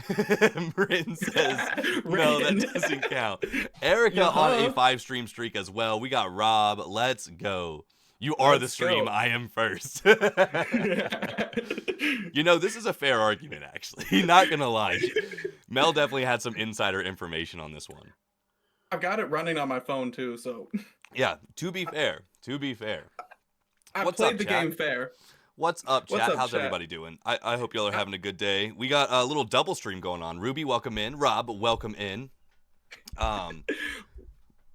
Marin says, no, that Rain. doesn't count. Erica on a Yo, 5-stream streak as well. We got Rob. Let's go. You are the let's stream. go. I am first. This is a fair argument, actually. Not going to lie. Mel definitely had some insider information on this one. I've got it running on my phone too, so Yeah, to be fair. I What's played up, the chat? game fair. What's up, What's chat? up, How's chat? everybody doing? I hope y'all are I, having a good day. We got a little double stream going on. Ruby, welcome in. Rob, welcome in.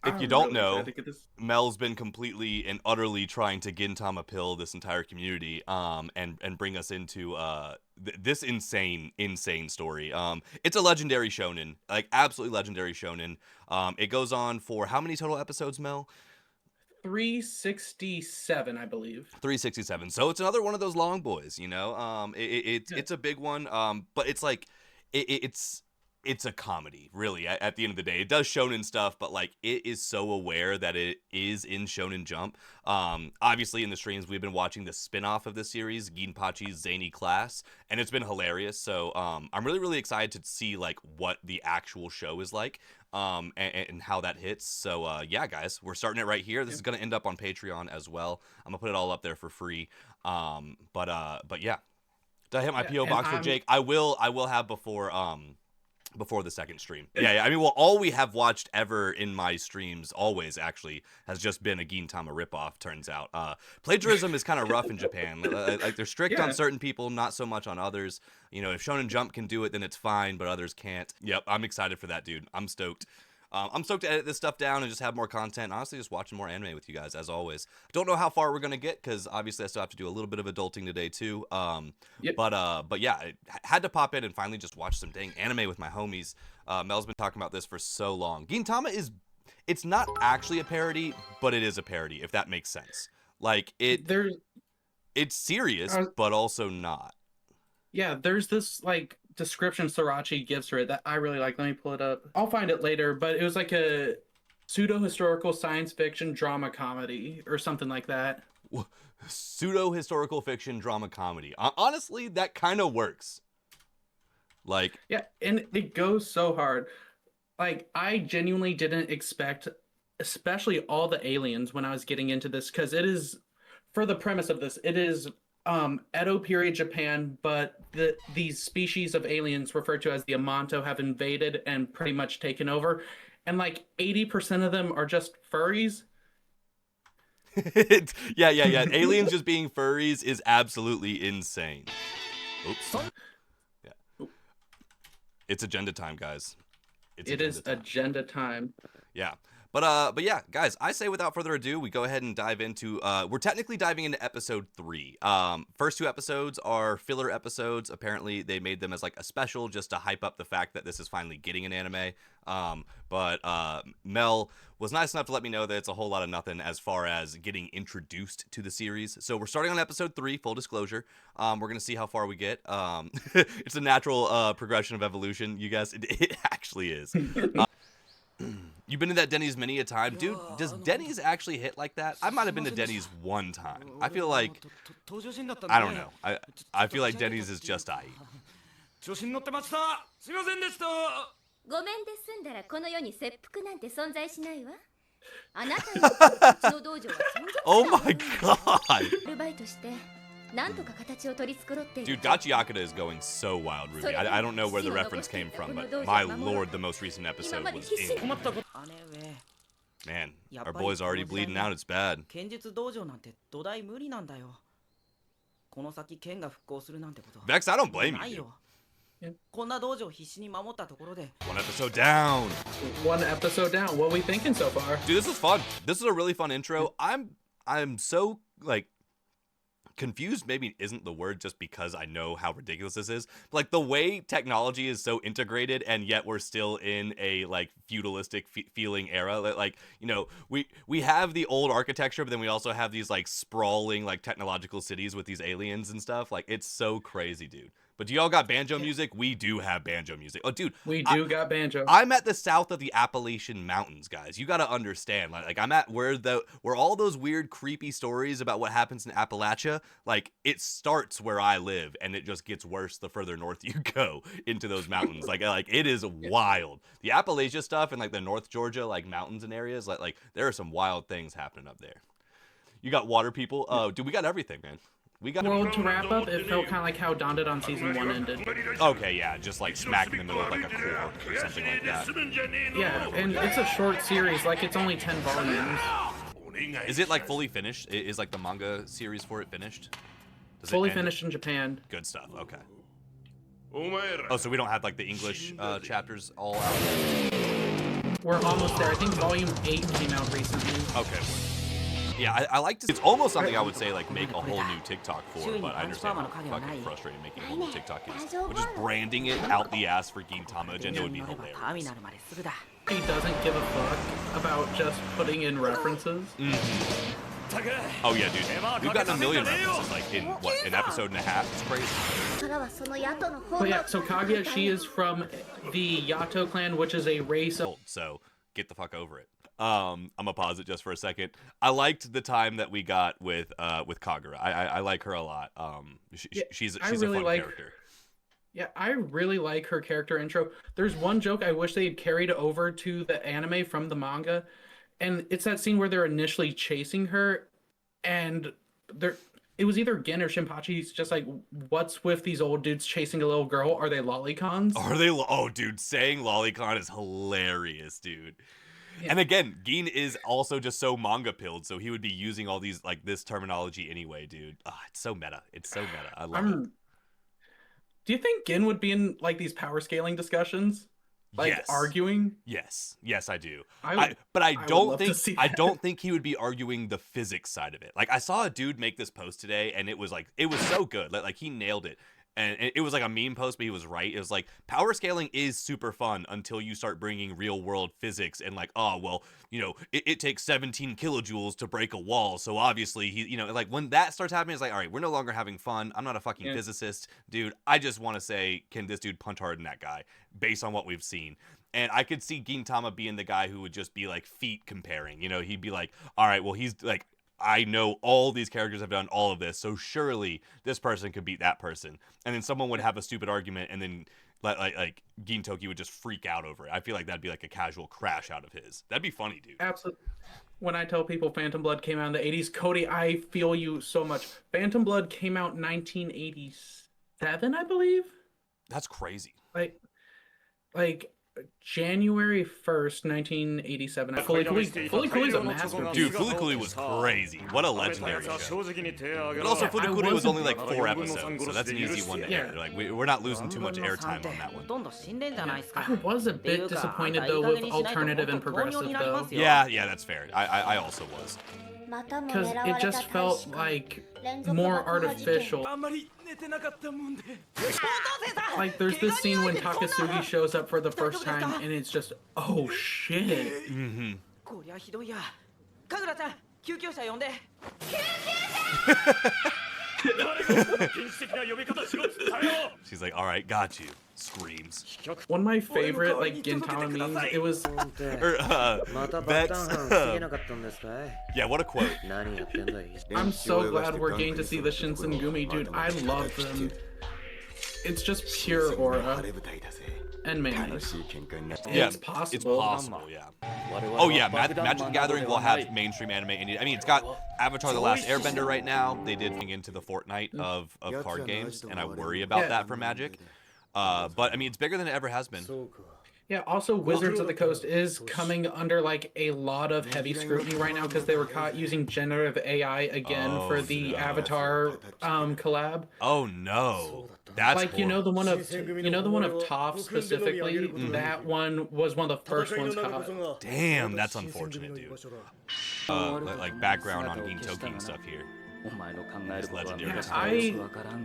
If you I'm don't really know, excited to get this. Mel's been completely and utterly trying to Gintama pill this entire community, and bring us into this insane story. It's a legendary shonen, like absolutely legendary shonen. It goes on for how many total episodes, Mel? 367, I believe. 367. So it's another one of those long boys, Yeah. it's a big one. But it's like it's a comedy, really. At the end of the day, it does shonen stuff, but like it is so aware that it is in Shonen Jump. Obviously in the streams we've been watching the spin-off of this series, Ginpachi's Zany Class, and it's been hilarious. So I'm really excited to see like what the actual show is like, and how that hits. So yeah, guys, we're starting it right here. This is gonna end up on Patreon as well. I'm gonna put it all up there for free. But yeah. Did I hit my Yeah, PO and box for Jake? I will have before the second stream. Yeah. I mean, well, all we have watched ever in my streams, always actually, has just been a Gintama ripoff. Turns out, plagiarism is kind of rough in Japan. Like they're strict on Yeah. certain people, not so much on others. If Shonen Jump can do it, then it's fine, but others can't. Yep, I'm excited for that, dude. I'm stoked. I'm stoked to edit this stuff down and just have more content. Honestly, just watching more anime with you guys, as always. Don't know how far we're gonna get because obviously I still have to do a little bit of adulting today too. Yep. But yeah, I had to pop in and finally just watch some dang anime with my homies. Mel's been talking about this for so long. Gintama it's not actually a parody, but it is a parody, if that makes sense. Like There's it's serious, uh, but also not. there's this like description Sriracha gives for it that I really like. Let me pull it up. I'll find it later, but it was like a pseudo historical science fiction drama comedy or something like that. Pseudo historical fiction drama comedy. Honestly, that kind of works. Like, Yeah, and it goes so hard. Like I genuinely didn't expect, especially all the aliens when I was getting into this, because it is, for the premise of this, it is Edo period Japan, but these species of aliens referred to as the Amanto have invaded and pretty much taken over, and like 80% of them are just furries. yeah. Aliens just being furries is absolutely insane. Oops. Yeah. It's agenda time, guys. It is agenda time. Yeah. But yeah, guys, I say without further ado, we go ahead and dive into, we're technically diving into episode 3. First 2 episodes are filler episodes. Apparently they made them as like a special just to hype up the fact that this is finally getting an anime. But Mel was nice enough to let me know that it's a whole lot of nothing as far as getting introduced to the series. So we're starting on episode 3, full disclosure. We're going to see how far we get. It's a natural progression of evolution, you guys. It actually is. You've been to that Denny's many a time. Dude, does Denny's actually hit like that? I might have been to Denny's one time. I feel like, I don't know. I feel like Denny's is just I. 調子に乗ってましたすいませんでしたごめんで済んだらこの世に切腹なんて存在しないわ。あなたのうちの道場は存続 Oh my god! アルバイトしてなんとか形を取り繕っている Dude, Gachi Yakata is going so wild, Ruby. I don't know where the reference came from, but my lord, the most recent episode was in. 困ったこと姉上 Man, our boy's already bleeding out. It's bad. 剣術道場なんて土台無理なんだよこの先剣が復興するなんてこと Vex, I don't blame ない you. よこんな道場を必死に守ったところで One episode down. One episode down. What are we thinking so far? Dude, this was fun. This is a really fun intro. I'm so like confused maybe isn't the word just because I know how ridiculous this is. But, like the way technology is so integrated and yet we're still in a like feudalistic feeling era. Like, we have the old architecture, but then we also have these like sprawling like technological cities with these aliens and stuff. Like it's so crazy, dude. But do y'all got banjo music? We do have banjo music. Oh, dude. We do got banjo. I'm at the south of the Appalachian Mountains, guys. You got to understand. Like I'm at where all those weird, creepy stories about what happens in Appalachia, like it starts where I live, and it just gets worse the further north you go into those mountains. like it is wild. The Appalachia stuff and like the North Georgia like mountains and areas, like there are some wild things happening up there. You got water people. Dude, we got everything, man. We got. Well, to wrap up, it felt kind of like how Dandadan season 1 ended. Okay, yeah, just like smack in the middle of like a core or something like that. Yeah, and it's a short series, like it's only 10 volumes. Is it like fully finished? Is like the manga series for it finished? Does Fully it end? finished in Japan. Good stuff. Okay. Oh, so we don't have like the English chapters all out. We're almost there. I think volume 8 came out recently. Okay. Yeah, I like to. It's almost something I would say like make a whole new TikTok for, but I understand how fucking frustrating making a whole new TikTok is. But just branding it out the ass for Gintama agenda would be hilarious. He doesn't give a fuck about just putting in references. Oh yeah, dude. We've gotten a million references like in what, an episode and a half? It's crazy. But yeah, so Kaguya, she is from the Yato clan, which is a race of... So get the fuck over it. I'm gonna pause it just for a second. I liked the time that we got with Kagura. I like her a lot. She's a fun character. Yeah, I really like her character intro. There's one joke I wish they had carried over to the anime from the manga, and it's that scene where they're initially chasing her, and it was either Gin or Shinpachi's just like, what's with these old dudes chasing a little girl? Are they lolicons? Are they? Oh, dude, saying lolicon is hilarious, dude. Yeah. And again, Gin is also just so manga pilled, so he would be using all these like this terminology anyway, dude. It's so meta. It's so meta. I love it. Do you think Gin would be in like these power scaling discussions? Like yes. Arguing? Yes, I do. But I don't think he would be arguing the physics side of it. Like I saw a dude make this post today, and it was so good. Like he nailed it. And it was like a meme post, but he was right. It was like, power scaling is super fun until you start bringing real world physics and like, oh, well, you know, it takes 17 kilojoules to break a wall. So obviously, like when that starts happening, it's like, all right, we're no longer having fun. I'm not a fucking physicist, dude. I just want to say, can this dude punch harder than that guy based on what we've seen? And I could see Gintama being the guy who would just be like feet comparing. You know, he'd be like, all right, well, he's like, I know all these characters have done all of this, so surely this person could beat that person. And then someone would have a stupid argument, and then like Gintoki would just freak out over it. I feel like that'd be like a casual crash out of his. That'd be funny, dude. Absolutely. When I tell people Phantom Blood came out in the 80s, Cody, I feel you so much. Phantom Blood came out in 1987, I believe. That's crazy. Like January 1st, 1987. Fully Cooley's a masterpiece. Dude, Fully Cooley was crazy. What a legendary show. But also, Fully Cooley was only like 4 episodes, so that's an easy one to air. Like, we're not losing too much airtime on that one. I was a bit disappointed, though, with alternative and progressive, though. Yeah, that's fair. I also was. Because it just felt like more artificial. Like there's this scene when Takasugi shows up for the first time and it's just, oh shit. Mm-hmm. She's like, all right, got you. Screams. One of my favorite like Gintama memes, it was yeah, what a quote. I'm so glad we're getting to see the Shinsengumi, dude. I love them. It's just pure aura and manners. Yeah, it's possible. It's possible, yeah. Oh yeah, Magic the Gathering will have mainstream anime. I mean, it's got Avatar: The Last Airbender right now. They did thing into the Fortnite of card games, and I worry about that for Magic. But I mean, it's bigger than it ever has been. Yeah, also Wizards of the Coast is coming under like a lot of heavy scrutiny right now because they were caught using generative AI again for the Avatar collab. Oh no. That's like horrible. you know the one of Toph specifically. That one was one of the first ones caught. Damn, that's unfortunate, dude. Like background on Gintoki and stuff here. It's legendary. Yeah,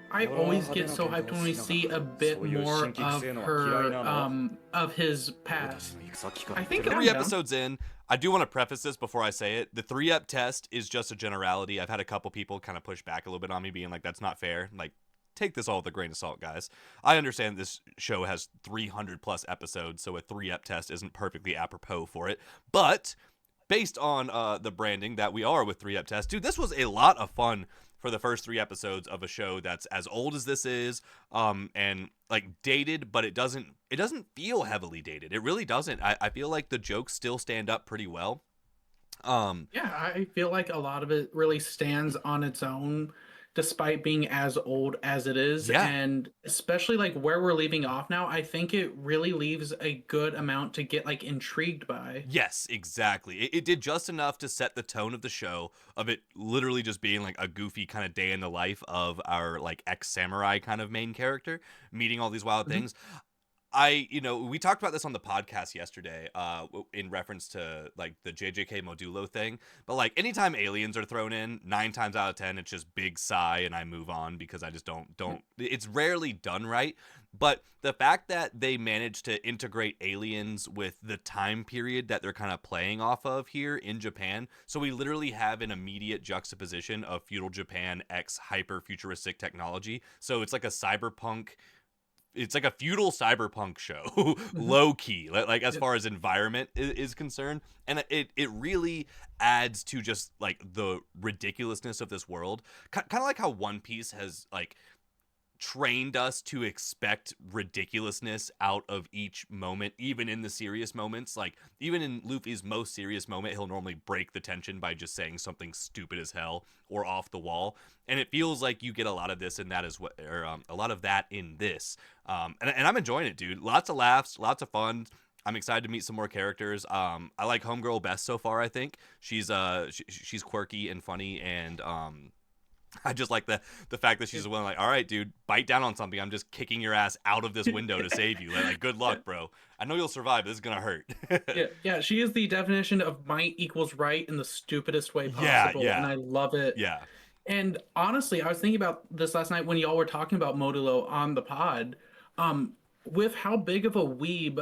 I always get so hyped when we see a bit more of her of his past. I think 3 episodes in, I do want to preface this before I say it. The 3-ep test is just a generality. I've had a couple people kind of push back a little bit on me, being like, "That's not fair." Like, take this all with a grain of salt, guys. I understand this show has 300 plus episodes, so a 3-ep test isn't perfectly apropos for it. But based on the branding that we are with 3-ep test, dude, this was a lot of fun for the first 3 episodes of a show that's as old as this is, and like dated, but it doesn't feel heavily dated. It really doesn't. I feel like the jokes still stand up pretty well. Yeah, I feel like a lot of it really stands on its own despite being as old as it is. Yeah. And especially like where we're leaving off now, I think it really leaves a good amount to get like intrigued by. Yes, exactly. It did just enough to set the tone of the show, of it literally just being like a goofy kind of day in the life of our like ex-samurai kind of main character, meeting all these wild things. We talked about this on the podcast yesterday, in reference to like the JJK Modulo thing. But like anytime aliens are thrown in, 9 times out of 10, it's just big sigh and I move on because I just don't. It's rarely done right. But the fact that they managed to integrate aliens with the time period that they're kind of playing off of here in Japan, so we literally have an immediate juxtaposition of feudal Japan x hyper futuristic technology. So it's like a cyberpunk. It's like a feudal cyberpunk show, low key, like as far as environment is concerned, and it really adds to just like the ridiculousness of this world, kind of like how One Piece has like trained us to expect ridiculousness out of each moment, even in the serious moments. Like even in Luffy's most serious moment, he'll normally break the tension by just saying something stupid as hell or off the wall, and it feels like you get a lot of this in that as well, or a lot of that in this. And I'm enjoying it, dude. Lots of laughs, lots of fun. I'm excited to meet some more characters. I like Homegirl best so far. I think she's she's quirky and funny, and I just like the fact that she's the one like, all right, dude, bite down on something. I'm just kicking your ass out of this window to save you. Like good luck, bro. I know you'll survive, but this is gonna hurt. Yeah, she is the definition of might equals right in the stupidest way Yeah, possible, yeah. and I love it. Yeah. And honestly, I was thinking about this last night when y'all were talking about Modulo on the pod. With how big of a weeb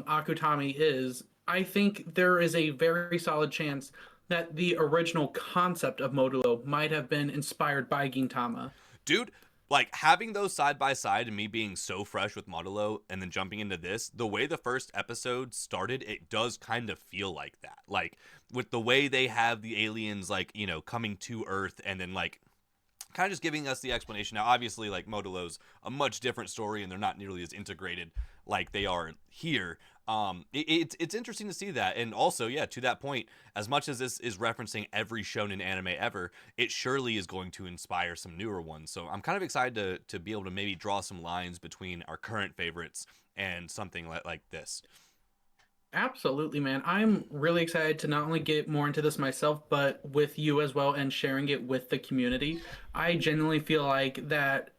Akutami is, I think there is a very solid chance that the original concept of Modulo might have been inspired by Gintama. Dude, like having those side by side and me being so fresh with Modulo and then jumping into this, the way the first episode started, it does kind of feel like that. Like with the way they have the aliens, like, you know, coming to Earth and then like kind of just giving us the explanation. Now, obviously, like Modulo's a much different story and they're not nearly as integrated like they are here. It's interesting to see that. And also, yeah, to that point, as much as this is referencing every shonen anime ever, it surely is going to inspire some newer ones. So I'm kind of excited to be able to maybe draw some lines between our current favorites and something like this. Absolutely, man. I'm really excited to not only get more into this myself, but with you as well and sharing it with the community. I genuinely feel like that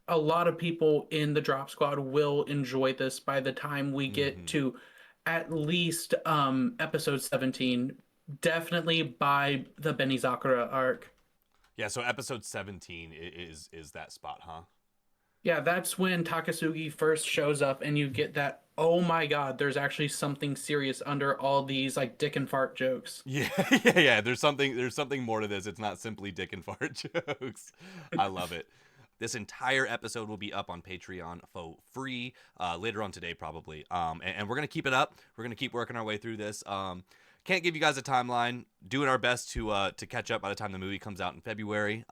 a lot of people in the Drop Squad will enjoy this by the time we get to at least episode 17, definitely by the Benizakura arc. Yeah, so episode 17 is that spot, huh? Yeah, that's when Takasugi first shows up and you get that, oh my god, there's actually something serious under all these like dick and fart jokes. Yeah, yeah. There's something more to this. It's not simply dick and fart jokes. I love it. This entire episode will be up on Patreon for free later on today, probably. And we're gonna keep it up. We're gonna keep working our way through this. Can't give you guys a timeline. Doing our best to catch up by the time the movie comes out in February.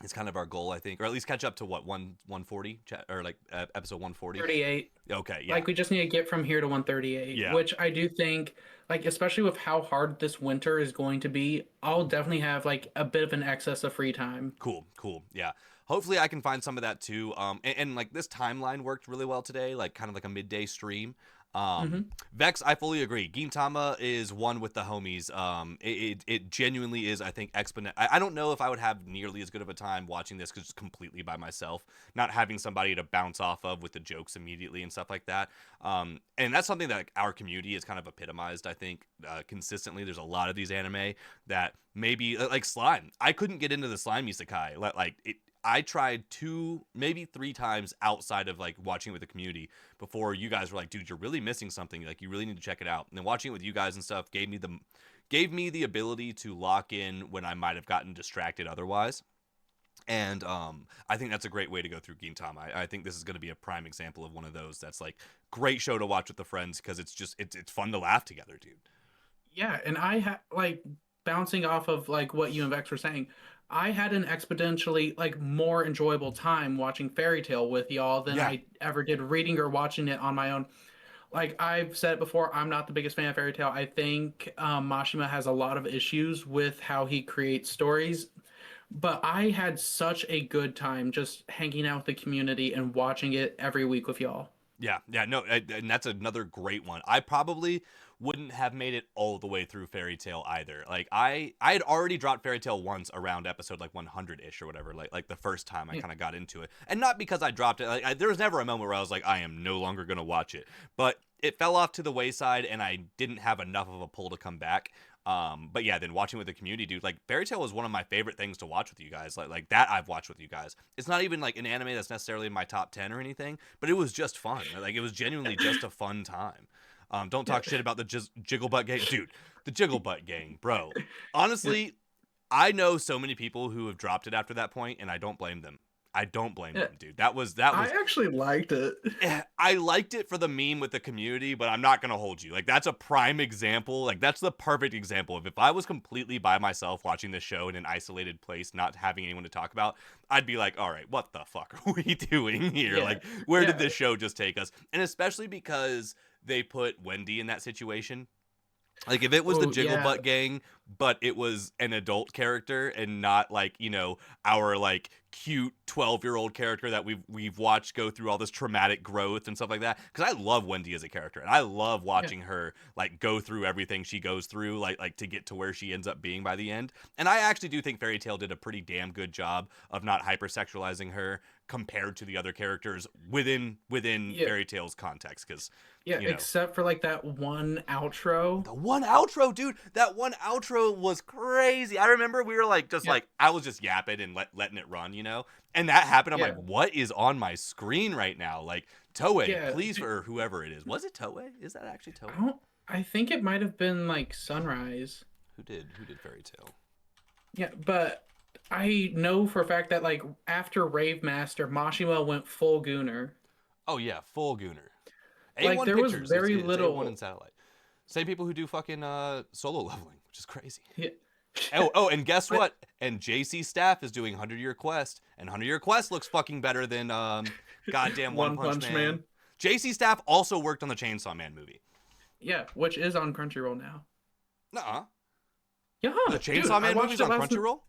It's kind of our goal, I think, or at least catch up to what 140 or like episode 140. 38. Okay, yeah. Like we just need to get from here to 138, Yeah. which I do think, like especially with how hard this winter is going to be, I'll definitely have like a bit of an excess of free time. Cool. Yeah. Hopefully I can find some of that too. And like this timeline worked really well today, like kind of like a midday stream. Vex, I fully agree. Gintama is one with the homies. It genuinely is, I think, exponent. I don't know if I would have nearly as good of a time watching this because it's completely by myself, not having somebody to bounce off of with the jokes immediately and stuff like that. And that's something that like, our community is kind of epitomized, I think, consistently. There's a lot of these anime that maybe like Slime. I couldn't get into the Slime isekai. Like it. I tried 2, maybe 3 times outside of like watching it with the community before you guys were like, dude, you're really missing something. Like you really need to check it out. And then watching it with you guys and stuff gave me the ability to lock in when I might have gotten distracted otherwise. And I think that's a great way to go through Gintama. I think this is going to be a prime example of one of those that's like great show to watch with the friends because it's fun to laugh together, dude. Yeah, and I had like bouncing off of like what you and Vex were saying, I had an exponentially like more enjoyable time watching Fairy Tale with y'all than Yeah. I ever did reading or watching it on my own. Like I've said it before, I'm not the biggest fan of Fairy Tale. I think Mashima has a lot of issues with how he creates stories, but I had such a good time just hanging out with the community and watching it every week with y'all. Yeah, no, and that's another great one. I probably wouldn't have made it all the way through Fairy Tale either. Like I had already dropped Fairy Tale once around episode like 100-ish or whatever, like the first time I Yeah. kind of got into it. And not because I dropped it. Like there was never a moment where I was like I am no longer going to watch it. But it fell off to the wayside and I didn't have enough of a pull to come back. But yeah, then watching with the community, dude, like Fairy Tale was one of my favorite things to watch with you guys. Like that I've watched with you guys. It's not even like an anime that's necessarily in my top 10 or anything, but it was just fun. Like it was genuinely just a fun time. Don't talk shit about the Jigglebutt gang, dude. The Jigglebutt gang, bro. Honestly, I know so many people who have dropped it after that point, and I don't blame them. I don't blame them, dude. That was I actually liked it. I liked it for the meme with the community, but I'm not gonna hold you. Like that's a prime example. Like that's the perfect example of if I was completely by myself watching this show in an isolated place, not having anyone to talk about, I'd be like, all right, what the fuck are we doing here? Yeah. Like, where did Yeah. this show just take us? And especially because they put Wendy in that situation. Like if it was the Oh, yeah. Jigglebutt gang, but it was an adult character and not like, you know, our like cute 12-year-old character that we've watched go through all this traumatic growth and stuff like that. Because I love Wendy as a character and I love watching her like go through everything she goes through, like to get to where she ends up being by the end. And I actually do think Fairy Tail did a pretty damn good job of not hypersexualizing her compared to the other characters within Yeah. Fairy Tail's context. Because Yeah, you know. except for like that one outro. The one outro, dude. That one outro was crazy. I remember we were like, just like, I was just yapping and letting it run, you know? And that happened. I'm Yeah. like, what is on my screen right now? Like, Toei, Yeah, please, or whoever it is. Was it Toei? Is that actually I Toei? don't. I think it might have been like Sunrise. Who did Fairy Tail? Yeah, but I know for a fact that like after Rave Master, Mashima went full Gooner. Oh, yeah, full Gooner. Like, A1 there was Pictures. very it's little- A1 and Satellite. Same people who do fucking solo leveling, which is crazy. Yeah. Oh, and guess what? And JC Staff is doing 100-Year Quest, and 100-Year Quest looks fucking better than goddamn One Punch Man. JC Staff also worked on the Chainsaw Man movie. Yeah, which is on Crunchyroll now. Nuh-uh. Yeah, The dude, Chainsaw I Man watched movie's it on last- Crunchyroll?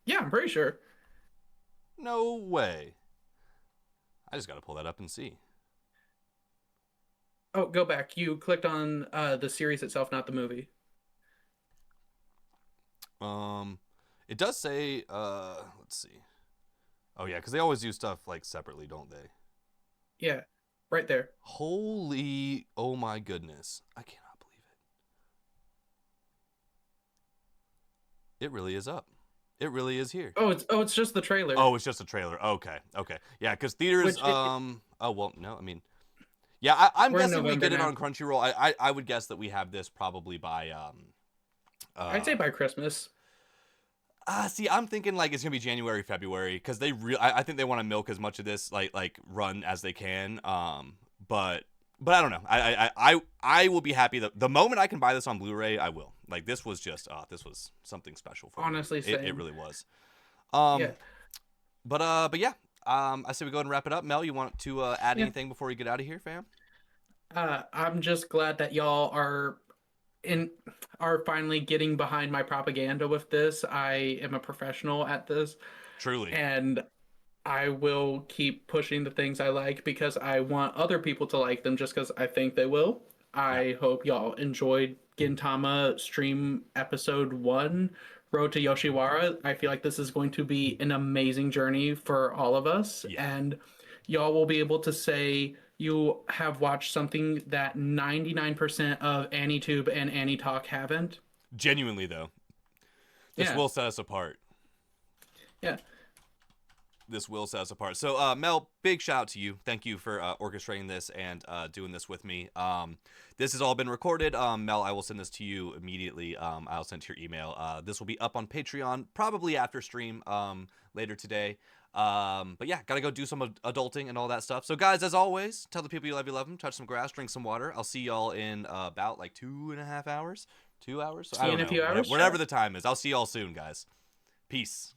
Yeah, I'm pretty sure. No way. I just gotta pull that up and see. Oh, go back. You clicked on the series itself, not the movie. It does say, let's see. Oh yeah, because they always do stuff like separately, don't they? Yeah, right there. Holy, oh my goodness. I cannot believe it. It really is up. It really is here. Oh, it's just the trailer. Oh, it's just a trailer. Okay. Yeah, because theaters, Which oh, well, no, I mean, yeah, I'm We're in guessing we November get it now. on Crunchyroll. I would guess that we have this probably by, I'd say by Christmas. See, I'm thinking like it's gonna be January, February, because I think they want to milk as much of this like run as they can. But I don't know. I will be happy the moment I can buy this on Blu-ray, I will. Like this was just this was something special for Honestly, me. same. It really was. Yeah. But yeah. I say we go ahead and wrap it up. Mel, you want to add Yeah. anything before we get out of here, fam? I'm just glad that y'all are finally getting behind my propaganda with this. I am a professional at this, Truly. and I will keep pushing the things I like because I want other people to like them just because I think they will. I hope y'all enjoyed Gintama stream episode 1, Road to Yoshiwara. I feel like this is going to be an amazing journey for all of us, Yeah. and y'all will be able to say you have watched something that 99% of AniTube and AniTalk haven't. Genuinely though, this Yeah. will set us apart. Yeah. this will set us apart. So Mel, big shout out to you. Thank you for orchestrating this and doing this with me. This has all been recorded. Mel, I will send this to you immediately. I'll send to your email. This will be up on Patreon probably after stream later today. But yeah, gotta go do some adulting and all that stuff. So guys, as always, tell the people you love them, touch some grass, drink some water. I'll see y'all in about like 2.5 hours. 2 hours? See you in a few hours. Whatever the time is. I'll see y'all soon, guys. Peace.